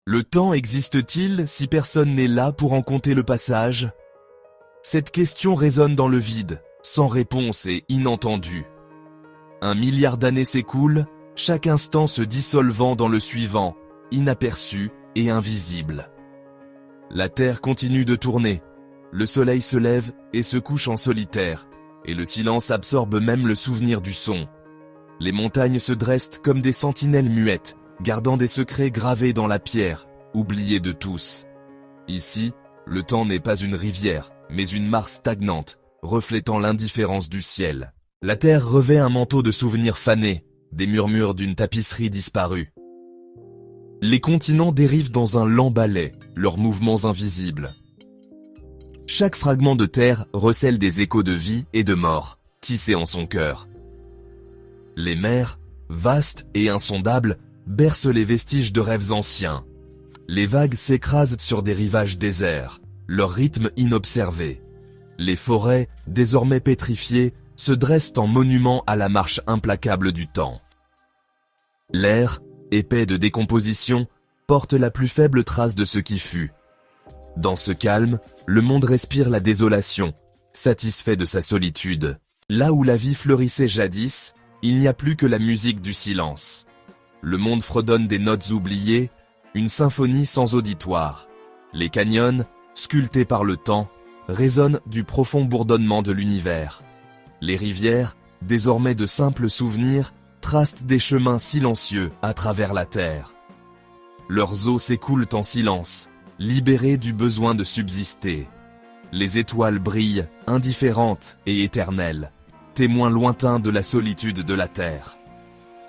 Le temps existe-t-il si personne n'est là pour en compter le passage? Cette question résonne dans le vide, sans réponse et inattendue. 1 milliard d'années s'écoulent, chaque instant se dissolvant dans le suivant, inaperçu et invisible. La Terre continue de tourner. Le soleil se lève et se couche en solitaire, et le silence absorbe même le souvenir du son. Les montagnes se dressent comme des sentinelles muettes, gardant des secrets gravés dans la pierre, oubliés de tous. Ici, le temps n'est pas une rivière, mais une mare stagnante, reflétant l'indifférence du ciel. La terre revêt un manteau de souvenirs fanés, des murmures d'une tapisserie disparue. Les continents dérivent dans un lent ballet, leurs mouvements invisibles. Chaque fragment de terre recèle des échos de vie et de mort, tissés en son cœur. Les mers, vastes et insondables, bercent les vestiges de rêves anciens. Les vagues s'écrasent sur des rivages déserts, leur rythme inobservé. Les forêts, désormais pétrifiées, se dressent en monument à la marche implacable du temps. L'air, épais de décomposition, porte la plus faible trace de ce qui fut. Dans ce calme, le monde respire la désolation, satisfait de sa solitude. Là où la vie fleurissait jadis, il n'y a plus que la musique du silence. Le monde fredonne des notes oubliées, une symphonie sans auditoire. Les canyons, sculptés par le temps, résonnent du profond bourdonnement de l'univers. Les rivières, désormais de simples souvenirs, tracent des chemins silencieux à travers la terre. Leurs eaux s'écoulent en silence, libérées du besoin de subsister. Les étoiles brillent, indifférentes et éternelles, témoins lointains de la solitude de la terre.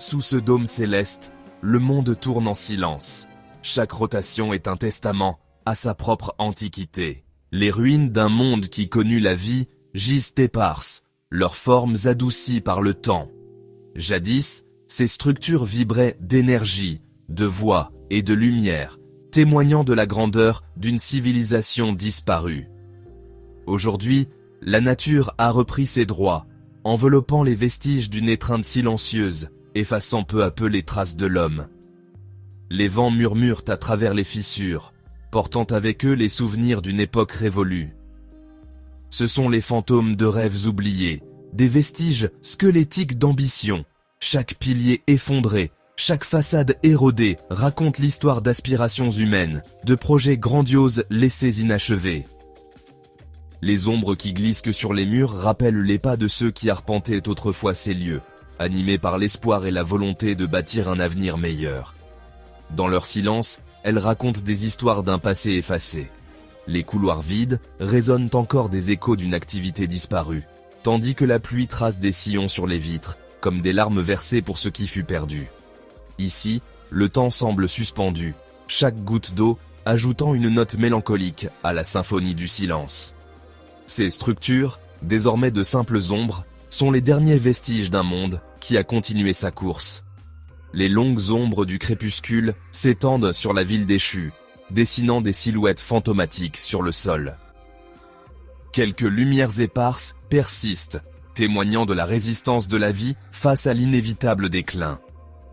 Sous ce dôme céleste, le monde tourne en silence. Chaque rotation est un testament à sa propre antiquité. Les ruines d'un monde qui connut la vie gisent éparses, leurs formes adoucies par le temps. Jadis, ces structures vibraient d'énergie, de voix et de lumière, témoignant de la grandeur d'une civilisation disparue. Aujourd'hui, la nature a repris ses droits, enveloppant les vestiges d'une étreinte silencieuse, effaçant peu à peu les traces de l'homme. Les vents murmurent à travers les fissures, portant avec eux les souvenirs d'une époque révolue. Ce sont les fantômes de rêves oubliés, des vestiges squelettiques d'ambition. Chaque pilier effondré, chaque façade érodée raconte l'histoire d'aspirations humaines, de projets grandioses laissés inachevés. Les ombres qui glissent sur les murs rappellent les pas de ceux qui arpentaient autrefois ces lieux, animés par l'espoir et la volonté de bâtir un avenir meilleur. Dans leur silence, elles racontent des histoires d'un passé effacé. Les couloirs vides résonnent encore des échos d'une activité disparue, tandis que la pluie trace des sillons sur les vitres, comme des larmes versées pour ce qui fut perdu. Ici, le temps semble suspendu, chaque goutte d'eau ajoutant une note mélancolique à la symphonie du silence. Ces structures, désormais de simples ombres, sont les derniers vestiges d'un monde qui a continué sa course. Les longues ombres du crépuscule s'étendent sur la ville déchue, dessinant des silhouettes fantomatiques sur le sol. Quelques lumières éparses persistent, témoignant de la résistance de la vie face à l'inévitable déclin.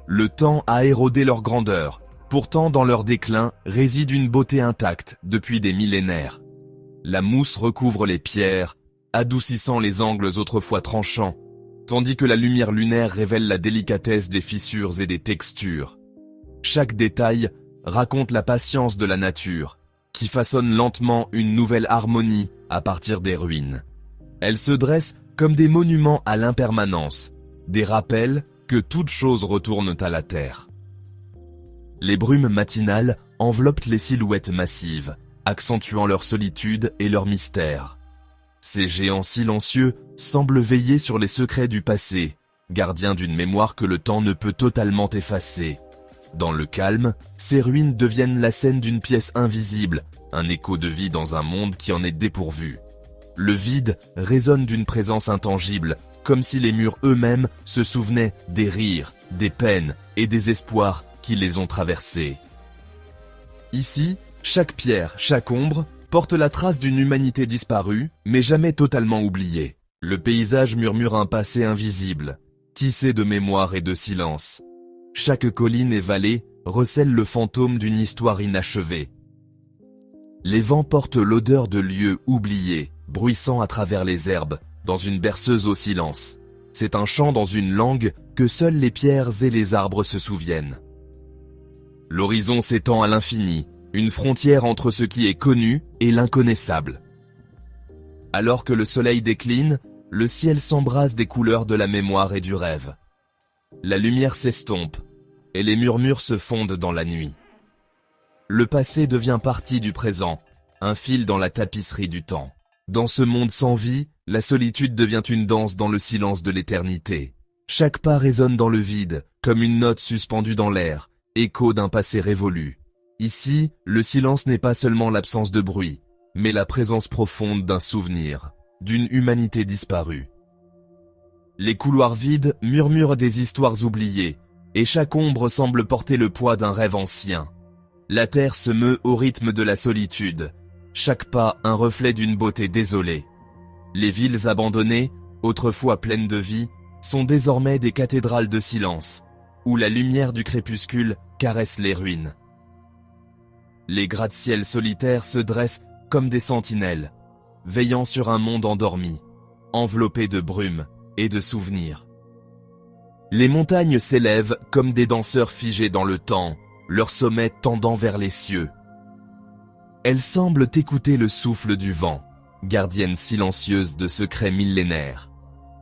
Le temps a érodé leur grandeur, pourtant dans leur déclin réside une beauté intacte depuis des millénaires. La mousse recouvre les pierres, adoucissant les angles autrefois tranchants, tandis que la lumière lunaire révèle la délicatesse des fissures et des textures. Chaque détail raconte la patience de la nature, qui façonne lentement une nouvelle harmonie à partir des ruines. Elle se dresse comme des monuments à l'impermanence, des rappels que toute chose retourne à la terre. Les brumes matinales enveloppent les silhouettes massives, accentuant leur solitude et leur mystère. Ces géants silencieux semblent veiller sur les secrets du passé, gardiens d'une mémoire que le temps ne peut totalement effacer. Dans le calme, ces ruines deviennent la scène d'une pièce invisible, un écho de vie dans un monde qui en est dépourvu. Le vide résonne d'une présence intangible, comme si les murs eux-mêmes se souvenaient des rires, des peines et des espoirs qui les ont traversés. Ici, chaque pierre, chaque ombre, porte la trace d'une humanité disparue, mais jamais totalement oubliée. Le paysage murmure un passé invisible, tissé de mémoire et de silence. Chaque colline et vallée recèle le fantôme d'une histoire inachevée. Les vents portent l'odeur de lieux oubliés, bruissant à travers les herbes, dans une berceuse au silence. C'est un chant dans une langue que seules les pierres et les arbres se souviennent. L'horizon s'étend à l'infini, une frontière entre ce qui est connu et l'inconnaissable. Alors que le soleil décline, le ciel s'embrase des couleurs de la mémoire et du rêve. La lumière s'estompe, et les murmures se fondent dans la nuit. Le passé devient partie du présent, un fil dans la tapisserie du temps. Dans ce monde sans vie, la solitude devient une danse dans le silence de l'éternité. Chaque pas résonne dans le vide, comme une note suspendue dans l'air, écho d'un passé révolu. Ici, le silence n'est pas seulement l'absence de bruit, mais la présence profonde d'un souvenir, d'une humanité disparue. Les couloirs vides murmurent des histoires oubliées, et chaque ombre semble porter le poids d'un rêve ancien. La terre se meut au rythme de la solitude, chaque pas un reflet d'une beauté désolée. Les villes abandonnées, autrefois pleines de vie, sont désormais des cathédrales de silence, où la lumière du crépuscule caresse les ruines. Les gratte-ciels solitaires se dressent comme des sentinelles, veillant sur un monde endormi, enveloppé de brume et de souvenirs. Les montagnes s'élèvent comme des danseurs figés dans le temps, leur sommet tendant vers les cieux. Elles semblent écouter le souffle du vent, gardiennes silencieuses de secrets millénaires.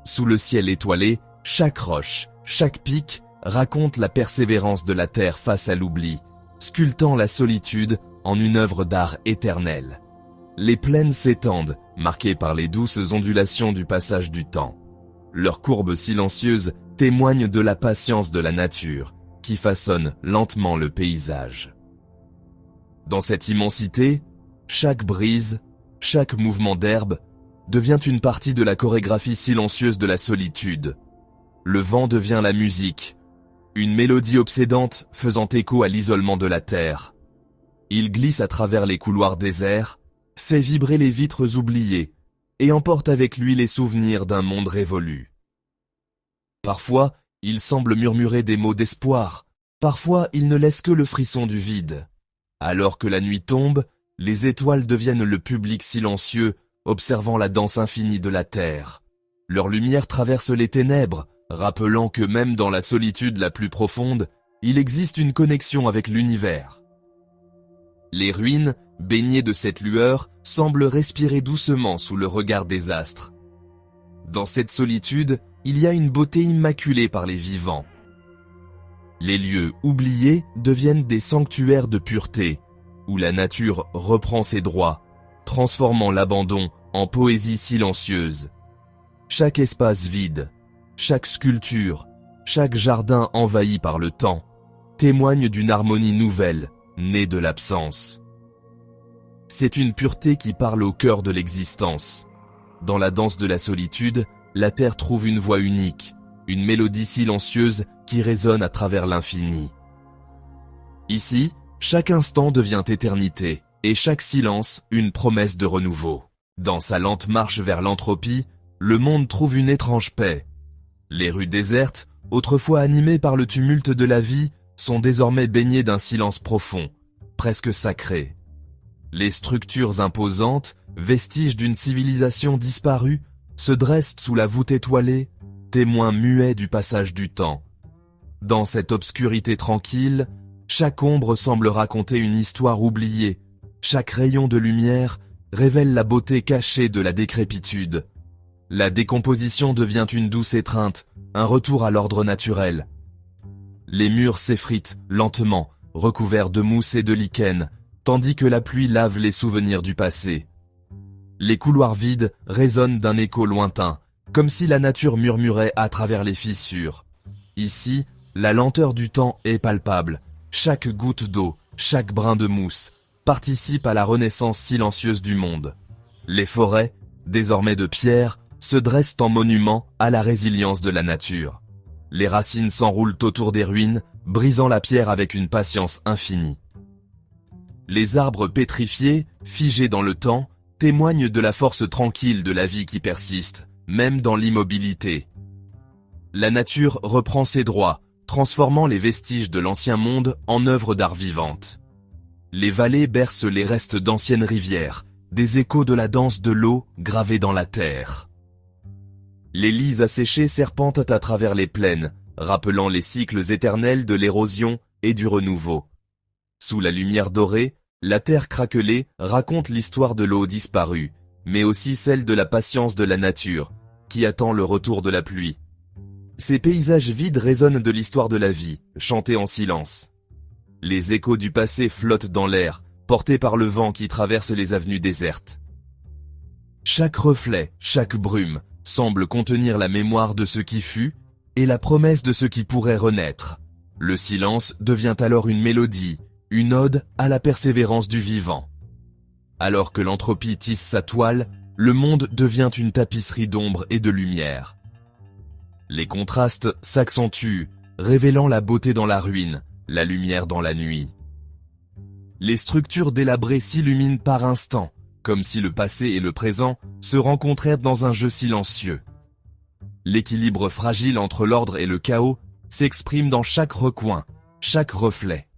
Sous le ciel étoilé, chaque roche, chaque pic raconte la persévérance de la terre face à l'oubli, sculptant la solitude en une œuvre d'art éternelle. Les plaines s'étendent, marquées par les douces ondulations du passage du temps. Leurs courbes silencieuses témoignent de la patience de la nature, qui façonne lentement le paysage. Dans cette immensité, chaque brise, chaque mouvement d'herbe devient une partie de la chorégraphie silencieuse de la solitude. Le vent devient la musique, une mélodie obsédante faisant écho à l'isolement de la terre. Il glisse à travers les couloirs déserts, fait vibrer les vitres oubliées et emporte avec lui les souvenirs d'un monde révolu. Parfois, il semble murmurer des mots d'espoir, parfois il ne laisse que le frisson du vide. Alors que la nuit tombe, les étoiles deviennent le public silencieux, observant la danse infinie de la terre. Leur lumière traverse les ténèbres, rappelant que même dans la solitude la plus profonde, il existe une connexion avec l'univers. Les ruines, baignées de cette lueur, semblent respirer doucement sous le regard des astres. Dans cette solitude, il y a une beauté immaculée par les vivants. Les lieux oubliés deviennent des sanctuaires de pureté, où la nature reprend ses droits, transformant l'abandon en poésie silencieuse. Chaque espace vide, chaque sculpture, chaque jardin envahi par le temps, témoigne d'une harmonie nouvelle, née de l'absence. C'est une pureté qui parle au cœur de l'existence. Dans la danse de la solitude, la terre trouve une voix unique, une mélodie silencieuse qui résonne à travers l'infini. Ici, chaque instant devient éternité, et chaque silence une promesse de renouveau. Dans sa lente marche vers l'entropie, le monde trouve une étrange paix. Les rues désertes, autrefois animées par le tumulte de la vie, sont désormais baignées d'un silence profond, presque sacré. Les structures imposantes, vestiges d'une civilisation disparue, se dressent sous la voûte étoilée, témoins muets du passage du temps. Dans cette obscurité tranquille, chaque ombre semble raconter une histoire oubliée, chaque rayon de lumière révèle la beauté cachée de la décrépitude. La décomposition devient une douce étreinte, un retour à l'ordre naturel. Les murs s'effritent lentement, recouverts de mousse et de lichen, tandis que la pluie lave les souvenirs du passé. Les couloirs vides résonnent d'un écho lointain, comme si la nature murmurait à travers les fissures. Ici, la lenteur du temps est palpable. Chaque goutte d'eau, chaque brin de mousse, participe à la renaissance silencieuse du monde. Les forêts, désormais de pierre, se dressent en monument à la résilience de la nature. Les racines s'enroulent autour des ruines, brisant la pierre avec une patience infinie. Les arbres pétrifiés, figés dans le temps, témoignent de la force tranquille de la vie qui persiste, même dans l'immobilité. La nature reprend ses droits, transformant les vestiges de l'ancien monde en œuvres d'art vivantes. Les vallées bercent les restes d'anciennes rivières, des échos de la danse de l'eau gravés dans la terre. Les lys asséchés serpentent à travers les plaines, rappelant les cycles éternels de l'érosion et du renouveau. Sous la lumière dorée, la terre craquelée raconte l'histoire de l'eau disparue, mais aussi celle de la patience de la nature, qui attend le retour de la pluie. Ces paysages vides résonnent de l'histoire de la vie, chantée en silence. Les échos du passé flottent dans l'air, portés par le vent qui traverse les avenues désertes. Chaque reflet, chaque brume, semble contenir la mémoire de ce qui fut et la promesse de ce qui pourrait renaître. Le silence devient alors une mélodie, une ode à la persévérance du vivant. Alors que l'entropie tisse sa toile, le monde devient une tapisserie d'ombre et de lumière. Les contrastes s'accentuent, révélant la beauté dans la ruine, la lumière dans la nuit. Les structures délabrées s'illuminent par instants, comme si le passé et le présent se rencontrèrent dans un jeu silencieux. L'équilibre fragile entre l'ordre et le chaos s'exprime dans chaque recoin, chaque reflet.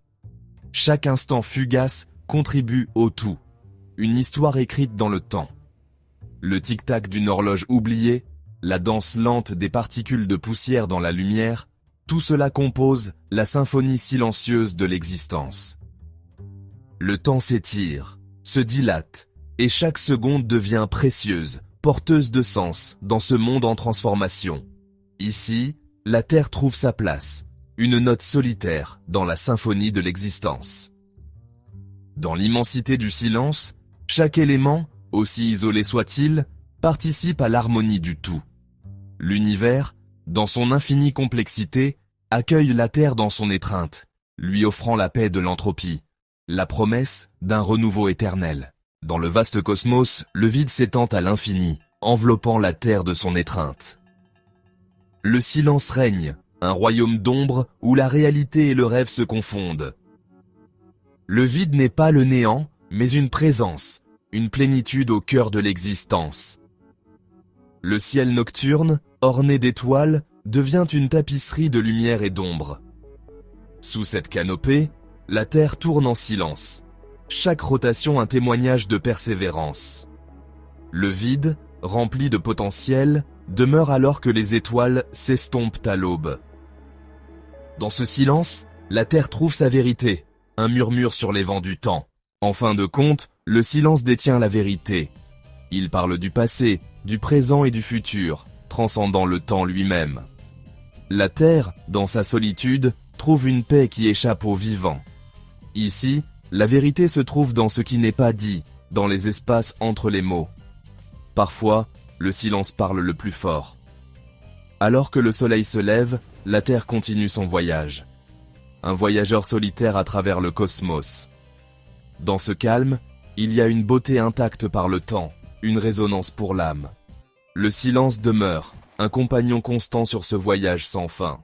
Chaque instant fugace contribue au tout, une histoire écrite dans le temps. Le tic-tac d'une horloge oubliée, la danse lente des particules de poussière dans la lumière, tout cela compose la symphonie silencieuse de l'existence. Le temps s'étire, se dilate, et chaque seconde devient précieuse, porteuse de sens dans ce monde en transformation. Ici, la Terre trouve sa place, une note solitaire dans la symphonie de l'existence. Dans l'immensité du silence, chaque élément, aussi isolé soit-il, participe à l'harmonie du tout. L'univers, dans son infinie complexité, accueille la Terre dans son étreinte, lui offrant la paix de l'entropie, la promesse d'un renouveau éternel. Dans le vaste cosmos, le vide s'étend à l'infini, enveloppant la Terre de son étreinte. Le silence règne, un royaume d'ombre où la réalité et le rêve se confondent. Le vide n'est pas le néant, mais une présence, une plénitude au cœur de l'existence. Le ciel nocturne, orné d'étoiles, devient une tapisserie de lumière et d'ombre. Sous cette canopée, la Terre tourne en silence. Chaque rotation un témoignage de persévérance. Le vide, rempli de potentiel, demeure alors que les étoiles s'estompent à l'aube. Dans ce silence, la Terre trouve sa vérité, un murmure sur les vents du temps. En fin de compte, le silence détient la vérité. Il parle du passé, du présent et du futur, transcendant le temps lui-même. La Terre, dans sa solitude, trouve une paix qui échappe aux vivants. Ici, la vérité se trouve dans ce qui n'est pas dit, dans les espaces entre les mots. Parfois, le silence parle le plus fort. Alors que le soleil se lève, la Terre continue son voyage. Un voyageur solitaire à travers le cosmos. Dans ce calme, il y a une beauté intacte par le temps, une résonance pour l'âme. Le silence demeure, un compagnon constant sur ce voyage sans fin.